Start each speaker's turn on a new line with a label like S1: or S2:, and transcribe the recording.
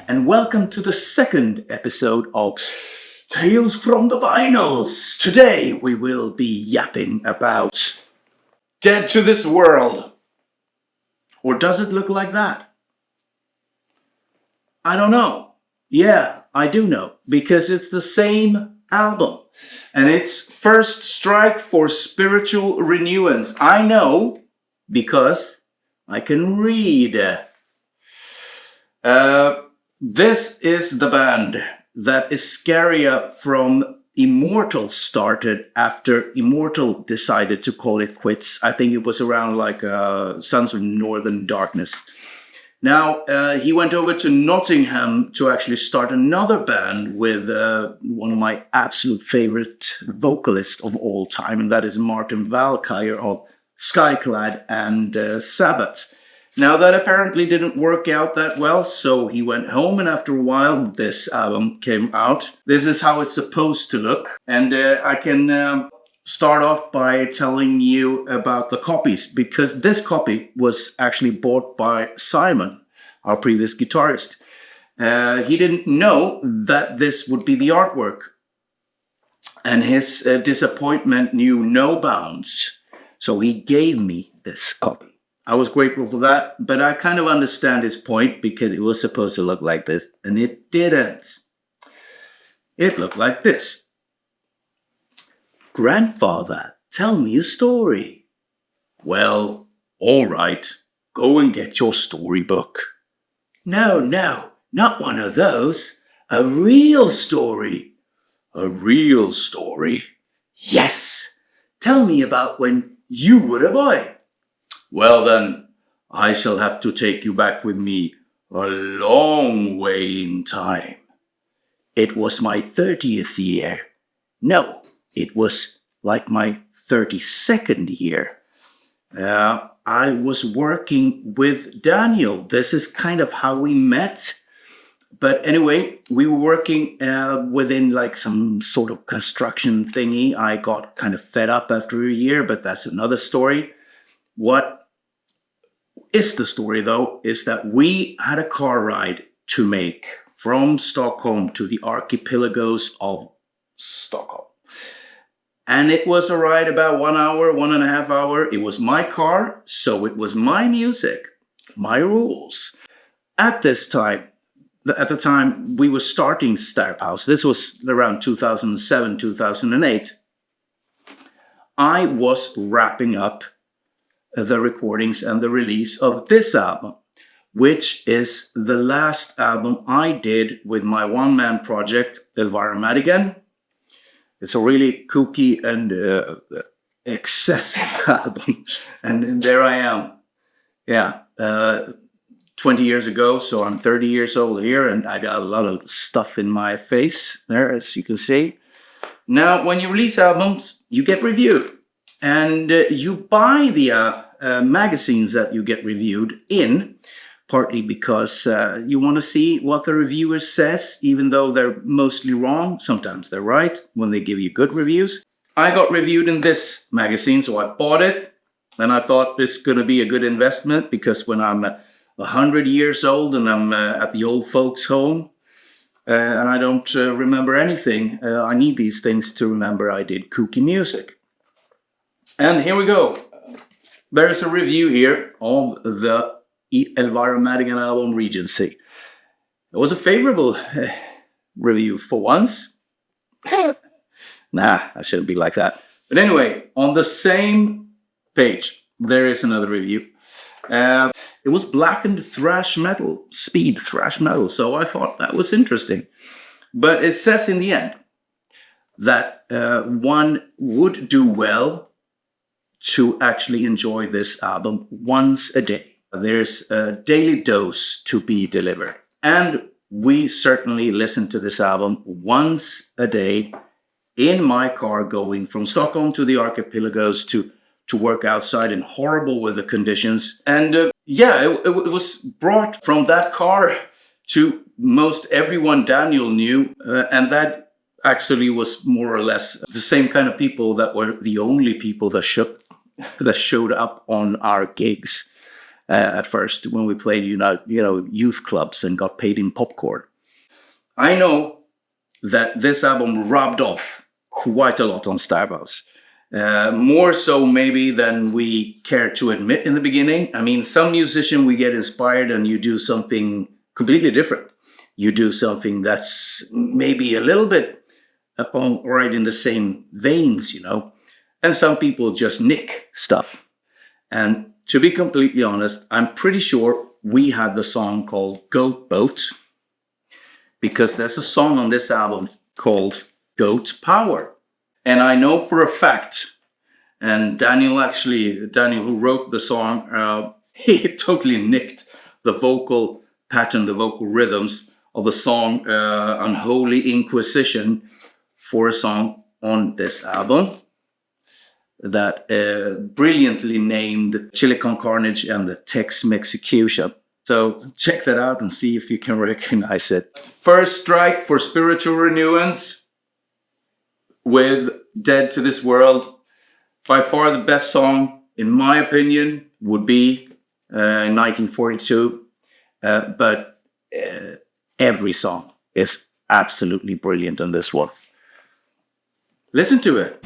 S1: and welcome to the second episode of Tales from the Vinyls. Today we will be yapping about Dead to This World. Or does it look like that? I don't know. Yeah, I do know, because it's the same album. And it's First Strike for Spiritual Renewance. I know because I can read. This is the band that Iscaria from Immortal started after Immortal decided to call it quits. I think it was around like Sons of Northern Darkness. Now, he went over to Nottingham to actually start another band with one of my absolute favorite vocalists of all time, and that is Martin Valkyrie of Skyclad and Sabbath. Now, that apparently didn't work out that well, so he went home, and after a while, this album came out. This is how it's supposed to look, and I can start off by telling you about the copies, because this copy was actually bought by Simon, our previous guitarist. He didn't know that this would be the artwork, and his disappointment knew no bounds, so he gave me this copy. I was grateful for that, but I kind of understand his point because it was supposed to look like this, and it didn't. It looked like this. Grandfather, tell me a story. Well, all right. Go and get your storybook. No, not one of those. A real story. A real story? Yes. Tell me about when you were a boy. Well then, I shall have to take you back with me a long way in time. It was my 30th year. No, it was like my 32nd year. I was working with Daniel. This is kind of how we met. But anyway, we were working within like some sort of construction thingy. I got kind of fed up after a year, but that's another story. What is the story, though, is that we had a car ride to make from Stockholm to the archipelagos of Stockholm. And it was a ride about 1 hour, 1.5 hours. It was my car, so it was my music, my rules. At the time, we were starting Sterbhaus. This was around 2007, 2008. I was wrapping up the recordings and the release of this album, which is the last album I did with my one-man project, Elvira. It's a really kooky and excessive album, and there I am. Yeah, 20 years ago, so I'm 30 years old here, and I got a lot of stuff in my face there, as you can see. Now, when you release albums, you get reviewed. And you buy the magazines that you get reviewed in, partly because you want to see what the reviewer says, even though they're mostly wrong. Sometimes they're right when they give you good reviews. I got reviewed in this magazine, so I bought it. And I thought this is going to be a good investment, because when I'm 100 years old and I'm at the old folks' home, and I don't remember anything, I need these things to remember I did kooky music. And here we go. There's a review here of the Elvira album Regency. It was a favorable review for once. Nah, I shouldn't be like that. But anyway, on the same page, there is another review. It was blackened thrash metal, speed thrash metal, so I thought that was interesting. But it says in the end that one would do well to actually enjoy this album once a day. There's a daily dose to be delivered. And we certainly listen to this album once a day in my car going from Stockholm to the archipelagos to work outside in horrible weather conditions. And it was brought from that car to most everyone Daniel knew. And that actually was more or less the same kind of people that were the only people that showed up on our gigs. at first when we played youth clubs and got paid in popcorn. I know that this album rubbed off quite a lot on Sterbhaus. More so maybe than we care to admit in the beginning. I mean, some musician, we get inspired and you do something completely different. You do something that's maybe a little bit right in the same veins, And some people just nick stuff. And to be completely honest, I'm pretty sure we had the song called Goat Boat, because there's a song on this album called Goat Power. And I know for a fact, and Daniel who wrote the song, he totally nicked the vocal pattern, the vocal rhythms of the song Unholy Inquisition for a song on this album that brilliantly named Chili Con Carnage and the Tex-Mex Execution. So check that out and see if you can recognize it. First strike for spiritual renewance with Dead to This World. By far the best song, in my opinion, would be 1942. But every song is absolutely brilliant on this one. Listen to it.